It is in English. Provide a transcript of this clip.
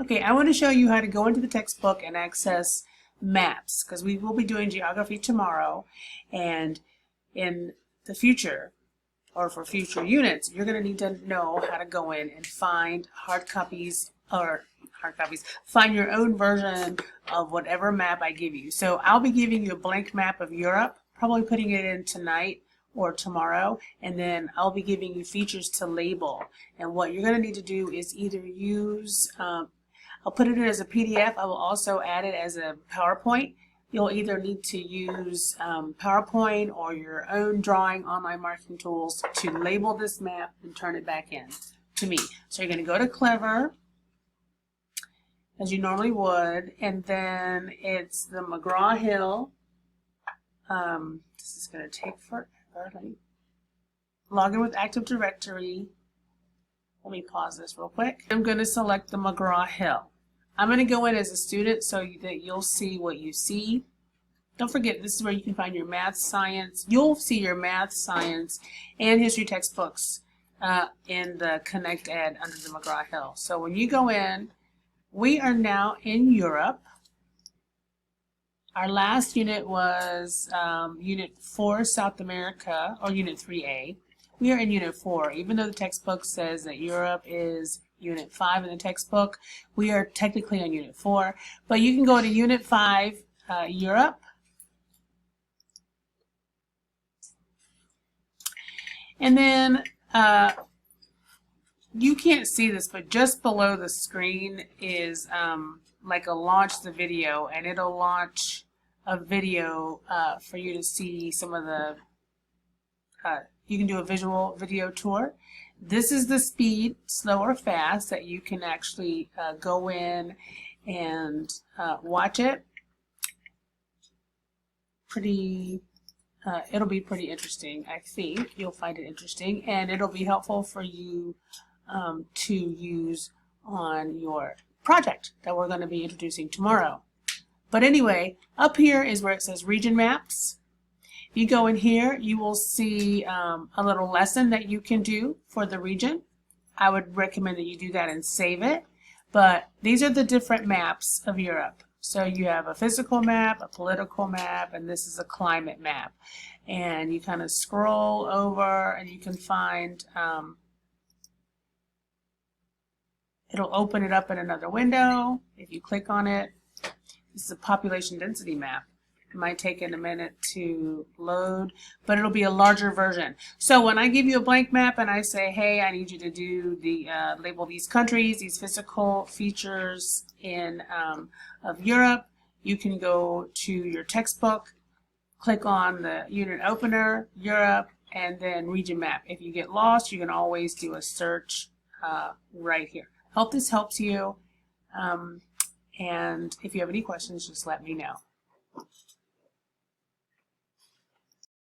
Okay, I want to show you how to go into the textbook and access maps, because we will be doing geography tomorrow, and in the future, or for future units, you're going to need to know how to go in and find find your own version of whatever map I give you. So I'll be giving you a blank map of Europe, probably putting it in tonight or tomorrow, and then I'll be giving you features to label. And what you're going to need to do is either use, I'll put it in as a PDF. I will also add it as a PowerPoint. You'll either need to use PowerPoint or your own drawing online marking tools to label this map and turn it back in to me. So you're going to go to Clever, as you normally would, and then it's the McGraw-Hill. This is going to take forever. Let me log in with Active Directory. Let me pause this real quick. I'm going to select the McGraw-Hill. I'm going to go in as a student so that you'll see what you see. Don't forget, this is where you can find your math, science. You'll see your math, science, and history textbooks in the Connect Ed under the McGraw-Hill. So when you go in, we are now in Europe. Our last unit was Unit 4, South America, or Unit 3A. We are in Unit 4. Even though the textbook says that Europe is Unit 5 in the textbook, we are technically on Unit 4. But you can go to Unit 5, Europe. And then you can't see this, but just below the screen is like a launch the video, and it'll launch a video for you to see some of the, you can do a visual video tour. This is the speed, slow or fast, that you can actually go in and watch it. It'll be pretty interesting, I think. You'll find it interesting, and it'll be helpful for you to use on your project that we're going to be introducing tomorrow. But anyway, up here is where it says region maps. If you go in here, you will see a little lesson that you can do for the region. I would recommend that you do that and save it. But these are the different maps of Europe. So you have a physical map, a political map, and this is a climate map. And you kind of scroll over and you can find, it'll open it up in another window if you click on it. This is a population density map. It might take it a minute to load, but it'll be a larger version. So when I give you a blank map and I say, hey, I need you to do the label these countries, these physical features of Europe, you can go to your textbook, click on the unit opener, Europe, and then region map. If you get lost, you can always do a search right here. Hope this helps you, and if you have any questions, just let me know.